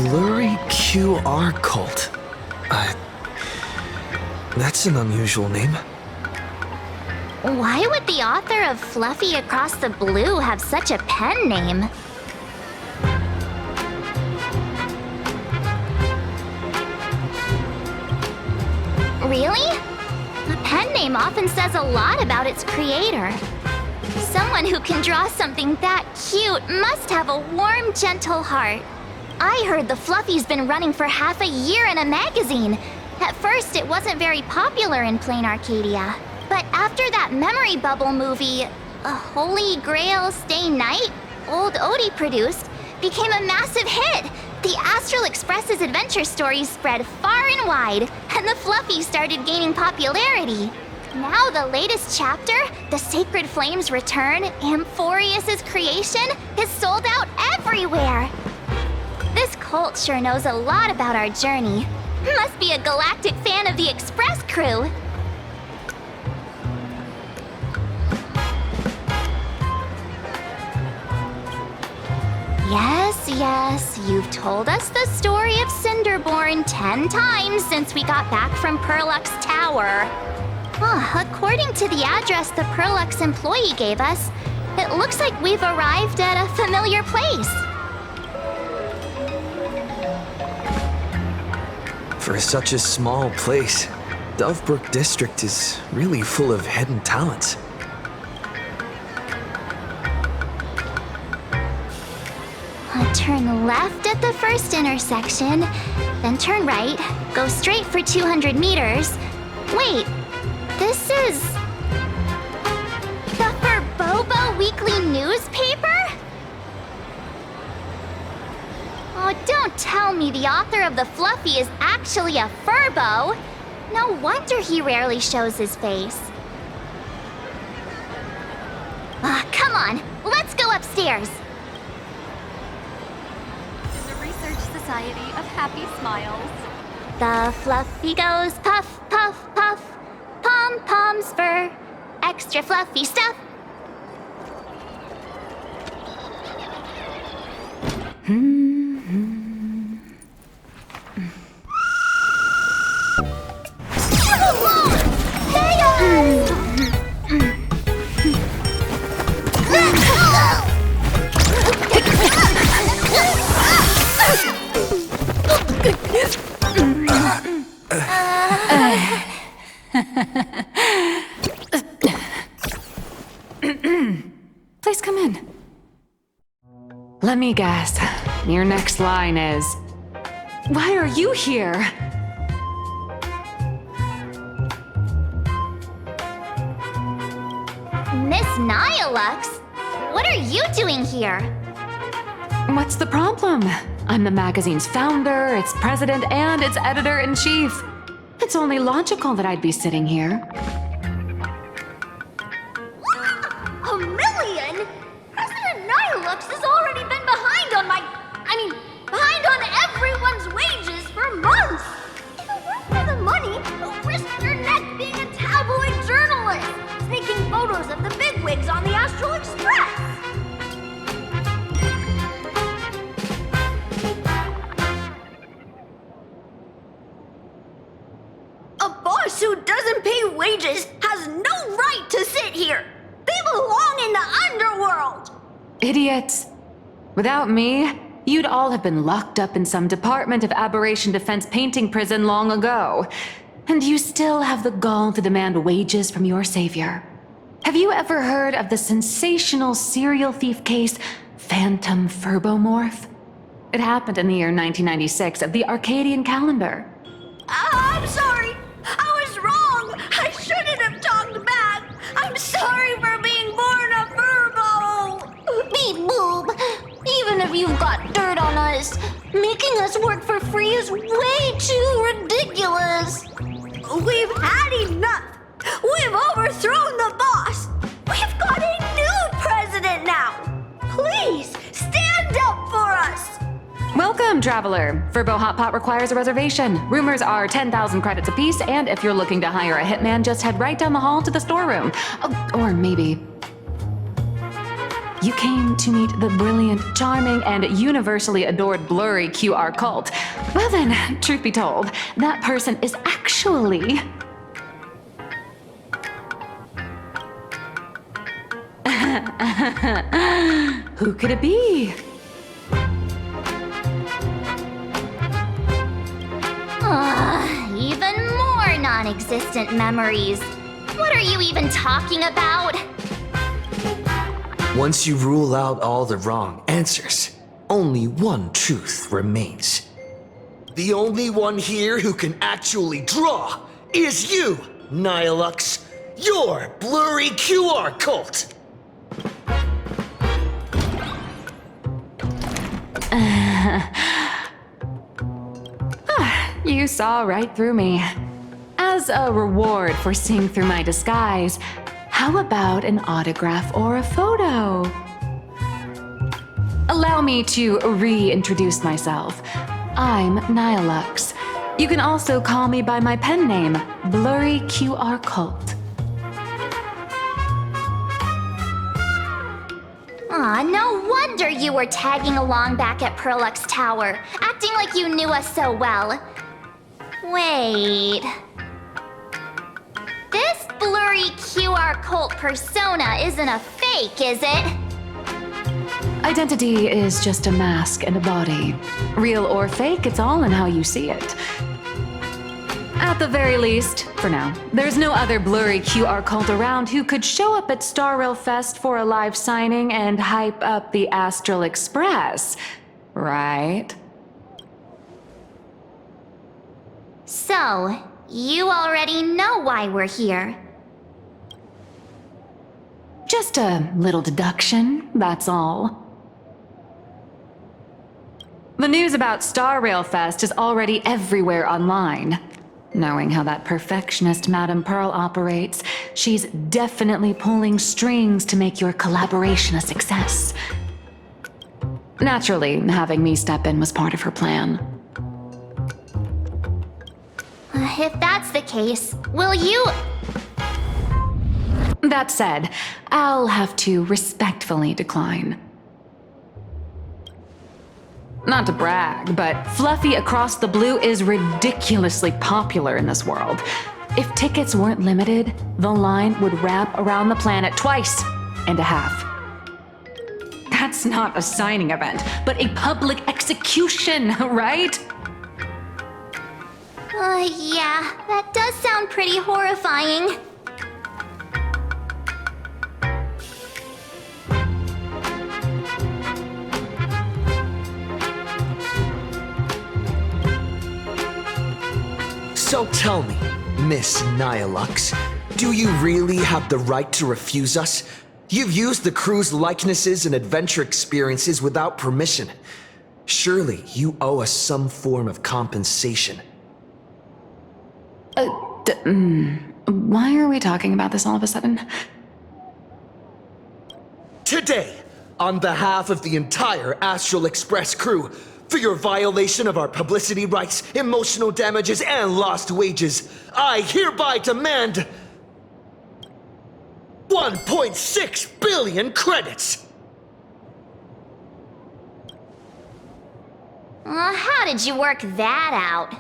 Blurry QR cult. That's an unusual name. Why would the author of Fluffy Across the Blue have such a pen name? Really? A pen name often says a lot about its creator. Someone who can draw something that cute must have a warm, gentle heart. I heard the Fluffy's been running for half a year in a magazine. At first, it wasn't very popular in Plain Arcadia. But after that memory bubble movie, A Holy Grail Stay Night, Old Odie produced, became a massive hit. The Astral Express's adventure stories spread far and wide, and the Fluffy started gaining popularity. Now the latest chapter, The Sacred Flames Return, Amphorius's creation, is sold out everywhere. This cult sure knows a lot about our journey. Must be a galactic fan of the Express crew. Yes, you've told us the story of Cinderborn 10 times since we got back from Perlux Tower. According to the address the Perlux employee gave us, it looks like we've arrived at a familiar place. For such a small place, Dovebrook District is really full of hidden talents. Turn left at the first intersection, then turn right, go straight for 200 meters. Wait, this is... the Furbobo Weekly newspaper? Oh, don't tell me the author of the Fluffy is actually a Furbo. No wonder he rarely shows his face. Come on, let's go upstairs. Society of Happy Smiles. The Fluffy goes puff, puff, puff. Pom-poms for extra fluffy stuff. Please come in. Let me guess. Your next line is, why are you here? Miss Nihilux, what are you doing here? What's the problem? I'm the magazine's founder, its president, and its editor-in-chief. It's only logical that I'd be sitting here. A million? President Nihilux has already been behind on everyone's wages for months. If it weren't for the money, you'll risk your neck being a tabloid journalist, sneaking photos of the bigwigs on the Astral Express. A boss who doesn't pay wages has no right to sit here. They belong in the underworld! Idiots. Without me, you'd all have been locked up in some Department of Aberration Defense painting prison long ago. And you still have the gall to demand wages from your savior. Have you ever heard of the sensational serial thief case, Phantom Furbomorph? It happened in the year 1996 of the Arcadian calendar. I'm sorry. I was wrong. I shouldn't have talked back. I'm sorry for being born a Furbo. Beep boop. Even if you've got dirt on us, making us work for free is way too ridiculous. We've had enough. We've overthrown the boss. We've got a new president now. Please, stand up for us. Welcome, traveler. Furbo Hot Pot requires a reservation. Rumors are 10,000 credits apiece, and if you're looking to hire a hitman, just head right down the hall to the storeroom. Oh, or maybe... You came to meet the brilliant, charming, and universally adored blurry QR cult. Well then, truth be told, that person is actually... Who could it be? Even more non-existent memories. What are you even talking about? Once you rule out all the wrong answers, only one truth remains. The only one here who can actually draw is you, Nihilux. Your blurry QR cult. You saw right through me. As a reward for seeing through my disguise, how about an autograph or a photo? Allow me to reintroduce myself. I'm Nihilux. You can also call me by my pen name, Blurry QR Cult. Aw, no wonder you were tagging along back at Perlux Tower, acting like you knew us so well. Wait... This blurry QR cult persona isn't a fake, is it? Identity is just a mask and a body. Real or fake, it's all in how you see it. At the very least, for now, there's no other blurry QR cult around who could show up at Star Rail Fest for a live signing and hype up the Astral Express, right? So, you already know why we're here. Just a little deduction, that's all. The news about Star Rail Fest is already everywhere online. Knowing how that perfectionist Madame Pearl operates, she's definitely pulling strings to make your collaboration a success. Naturally, having me step in was part of her plan. If that's the case, will you... That said, I'll have to respectfully decline. Not to brag, but Fluffy Across the Blue is ridiculously popular in this world. If tickets weren't limited, the line would wrap around the planet twice and a half. That's not a signing event, but a public execution, right? Yeah, that does sound pretty horrifying. So tell me, Miss Nihilux, do you really have the right to refuse us? You've used the crew's likenesses and adventure experiences without permission. Surely you owe us some form of compensation. Why are we talking about this all of a sudden? Today, on behalf of the entire Astral Express crew, for your violation of our publicity rights, emotional damages, and lost wages, I hereby demand 1.6 billion credits! How did you work that out?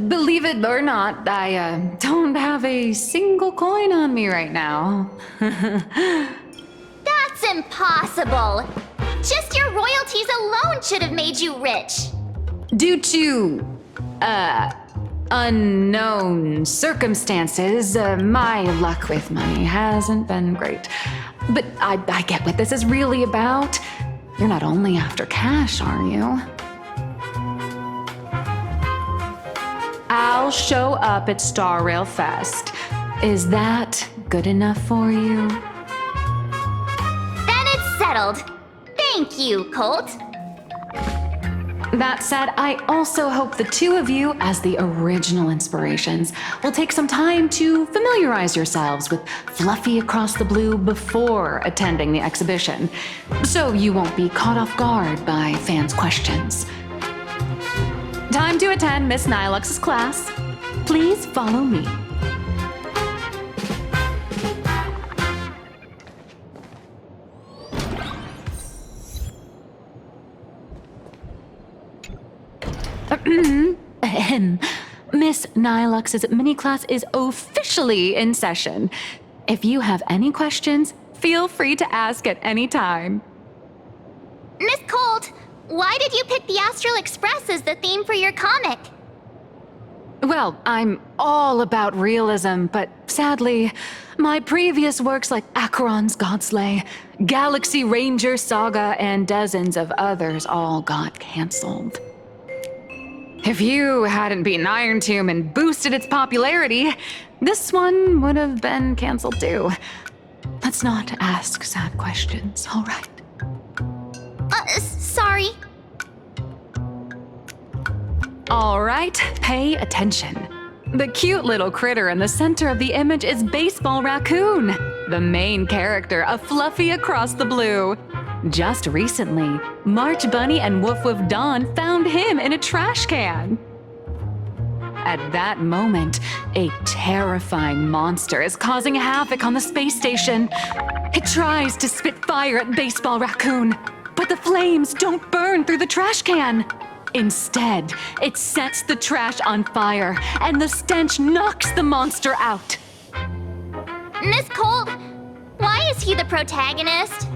Believe it or not, I don't have a single coin on me right now. That's impossible! Just your royalties alone should have made you rich! Due to, unknown circumstances, my luck with money hasn't been great. But I get what this is really about. You're not only after cash, are you? I'll show up at Star Rail Fest. Is that good enough for you? Then it's settled. Thank you, Colt. That said, I also hope the two of you, as the original inspirations, will take some time to familiarize yourselves with Fluffy Across the Blue before attending the exhibition, so you won't be caught off guard by fans' questions. Time to attend Miss Nihilux's class. Please follow me. Miss Nihilux's mini-class is officially in session. If you have any questions, feel free to ask at any time. Miss Colt, why did you pick the Astral Express as the theme for your comic? Well, I'm all about realism, but sadly, my previous works like Acheron's Godslay, Galaxy Ranger Saga, and dozens of others all got cancelled. If you hadn't beaten Iron Tomb and boosted its popularity, this one would have been cancelled too. Let's not ask sad questions, all right? Sorry. All right, pay attention. The cute little critter in the center of the image is Baseball Raccoon, the main character of Fluffy Across the Blue. Just recently, March Bunny and Woof Woof Dawn found him in a trash can. At that moment, a terrifying monster is causing havoc on the space station. It tries to spit fire at Baseball Raccoon, but the flames don't burn through the trash can. Instead, it sets the trash on fire, and the stench knocks the monster out. Miss Colt, why is he the protagonist?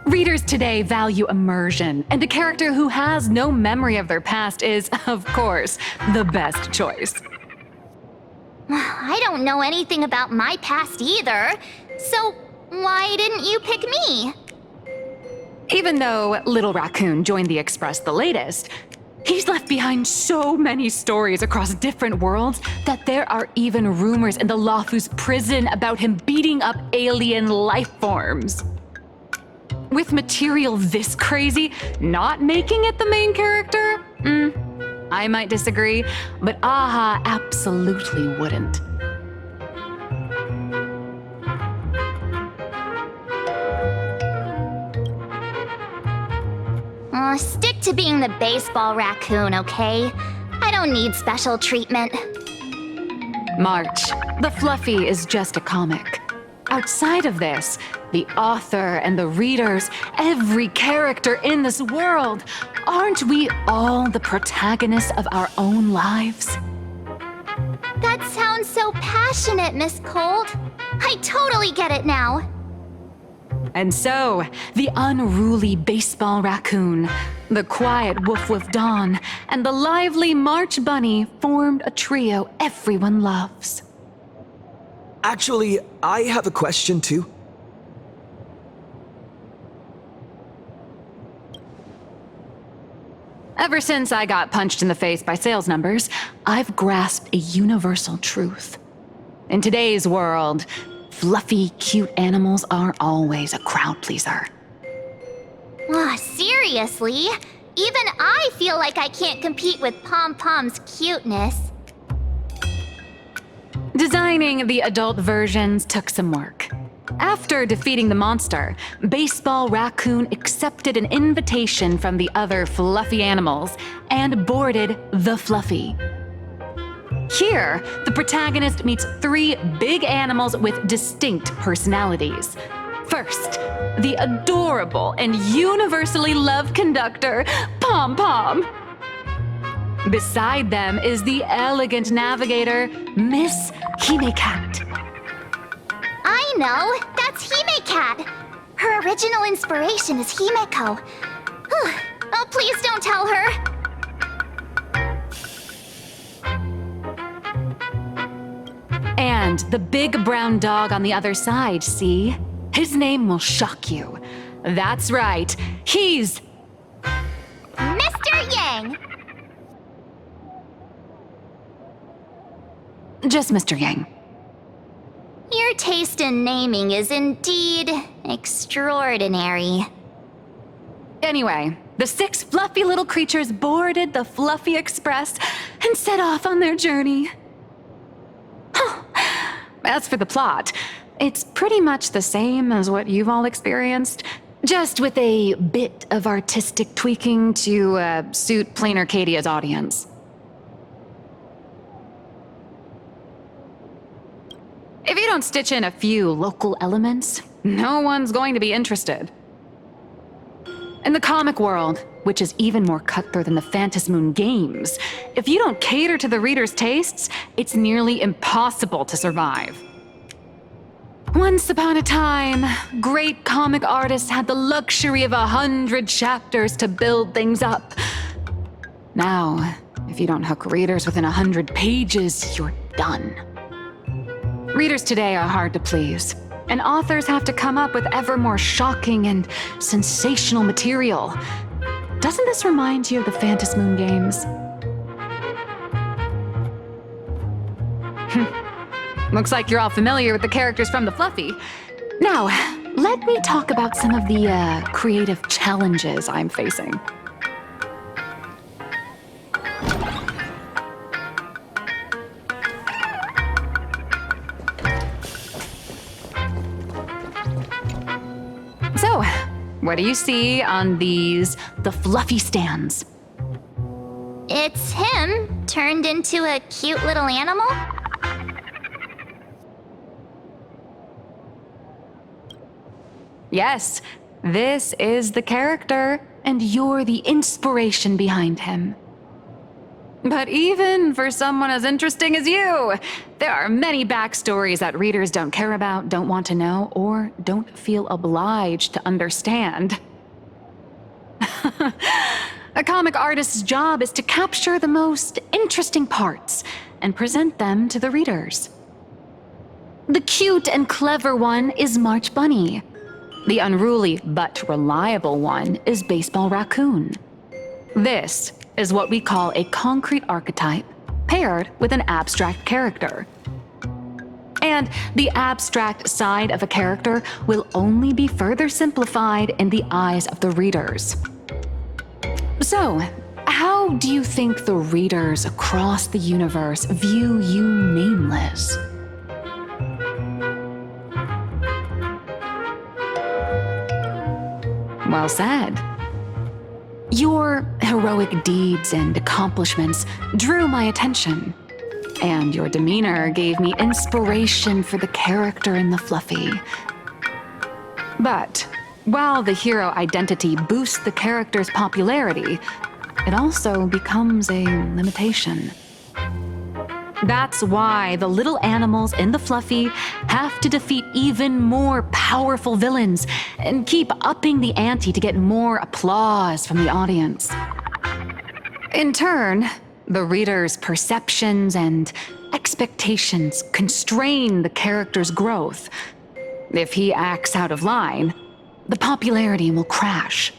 Readers today value immersion, and a character who has no memory of their past is, of course, the best choice. I don't know anything about my past either, so why didn't you pick me? Even though Little Raccoon joined the Express the latest, he's left behind so many stories across different worlds that there are even rumors in the Lafu's prison about him beating up alien life forms. With material this crazy, not making it the main character? I might disagree, but AHA absolutely wouldn't. Stick to being the Baseball Raccoon, okay? I don't need special treatment. March, the Fluffy is just a comic. Outside of this, the author and the readers, every character in this world, aren't we all the protagonists of our own lives? That sounds so passionate, Miss Colt. I totally get it now. And so, the unruly Baseball Raccoon, the quiet Woof Woof Dawn, and the lively March Bunny formed a trio everyone loves. Actually, I have a question too. Ever since I got punched in the face by sales numbers, I've grasped a universal truth. In today's world, fluffy, cute animals aren't always a crowd pleaser. Seriously? Even I feel like I can't compete with Pom Pom's cuteness. Designing the adult versions took some work. After defeating the monster, Baseball Raccoon accepted an invitation from the other fluffy animals and boarded the Fluffy. Here, the protagonist meets three big animals with distinct personalities. First, the adorable and universally loved conductor, Pom Pom. Beside them is the elegant navigator, Miss Hime-Cat. I know, that's Hime-Cat. Her original inspiration is Himeko. Oh, please don't tell her. And the big brown dog on the other side, see? His name will shock you. That's right, he's Mr. Yang. just Mr. Yang. Your taste in naming is indeed extraordinary. Anyway, the six fluffy little creatures boarded the Fluffy Express and set off on their journey. As for the plot, it's pretty much the same as what you've all experienced, just with a bit of artistic tweaking to suit Plain Arcadia's audience. If you don't stitch in a few local elements, no one's going to be interested. In the comic world, which is even more cutthroat than the Phantasmoon games, if you don't cater to the reader's tastes, it's nearly impossible to survive. Once upon a time, great comic artists had the luxury of 100 chapters to build things up. Now, if you don't hook readers within 100 pages, you're done. Readers today are hard to please, and authors have to come up with ever more shocking and sensational material. Doesn't this remind you of the Phantasmoon games? Looks like you're all familiar with the characters from the Fluffy. Now, let me talk about some of the creative challenges I'm facing. So, what do you see on the Fluffy stands? It's him turned into a cute little animal? Yes, this is the character, and you're the inspiration behind him. But even for someone as interesting as you, there are many backstories that readers don't care about, don't want to know, or don't feel obliged to understand. A comic artist's job is to capture the most interesting parts and present them to the readers. The cute and clever one is March Bunny. The unruly but reliable one is Baseball Raccoon. This is what we call a concrete archetype paired with an abstract character. And the abstract side of a character will only be further simplified in the eyes of the readers. So, how do you think the readers across the universe view you nameless? Well said. Your heroic deeds and accomplishments drew my attention, and your demeanor gave me inspiration for the character in the Fluffy. But while the hero identity boosts the character's popularity, it also becomes a limitation. That's why the little animals in the Fluffy have to defeat even more powerful villains and keep upping the ante to get more applause from the audience. In turn, the reader's perceptions and expectations constrain the character's growth. If he acts out of line, the popularity will crash.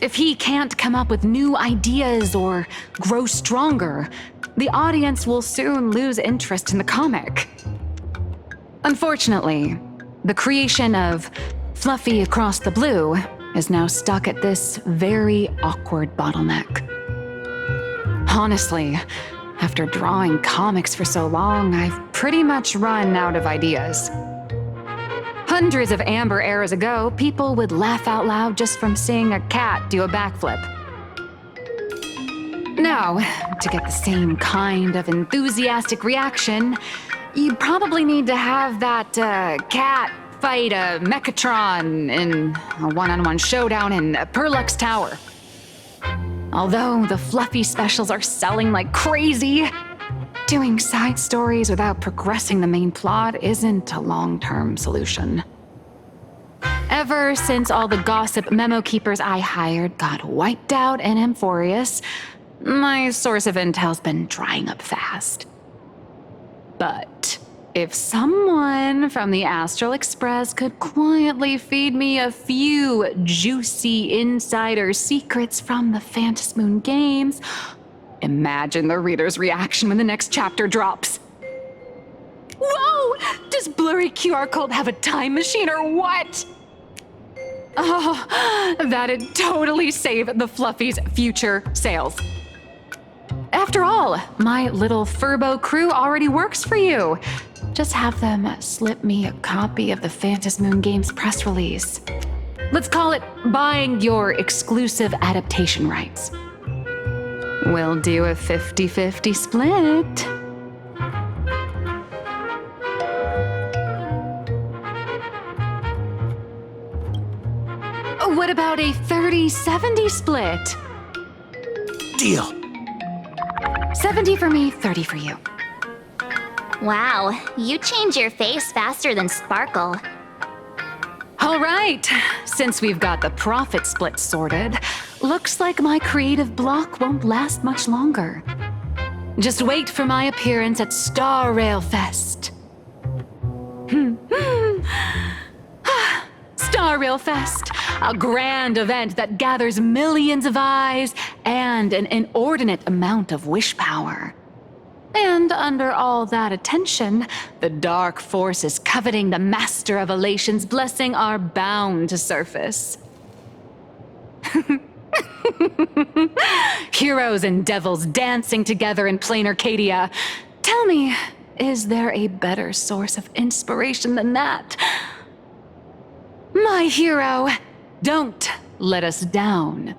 If he can't come up with new ideas or grow stronger, the audience will soon lose interest in the comic. Unfortunately, the creation of Fluffy Across the Blue is now stuck at this very awkward bottleneck. Honestly, after drawing comics for so long, I've pretty much run out of ideas. Hundreds of Amber eras ago, people would laugh out loud just from seeing a cat do a backflip. Now, to get the same kind of enthusiastic reaction, you probably need to have that cat fight a Mechatron in a one-on-one showdown in Perlux Tower. Although the Fluffy specials are selling like crazy, doing side stories without progressing the main plot isn't a long-term solution. Ever since all the gossip memo keepers I hired got wiped out in Amphorius, my source of intel's been drying up fast. But if someone from the Astral Express could quietly feed me a few juicy insider secrets from the Phantasmoon games, imagine the reader's reaction when the next chapter drops. Whoa! Does Blurry QR Code have a time machine or what? Oh, that'd totally save the Fluffy's future sales. After all, my little Furbo crew already works for you. Just have them slip me a copy of the Phantasmoon Games press release. Let's call it buying your exclusive adaptation rights. We'll do a 50-50 split. What about a 30-70 split? Deal. 70 for me, 30 for you. Wow, you change your face faster than Sparkle. All right, since we've got the profit split sorted, looks like my creative block won't last much longer. Just wait for my appearance at Star Rail Fest. Star Rail Fest, a grand event that gathers millions of eyes and an inordinate amount of wish power. And under all that attention, the dark forces coveting the Master of Elation's blessing are bound to surface. Heroes and devils dancing together in plain Arcadia. Tell me, is there a better source of inspiration than that? My hero, don't let us down.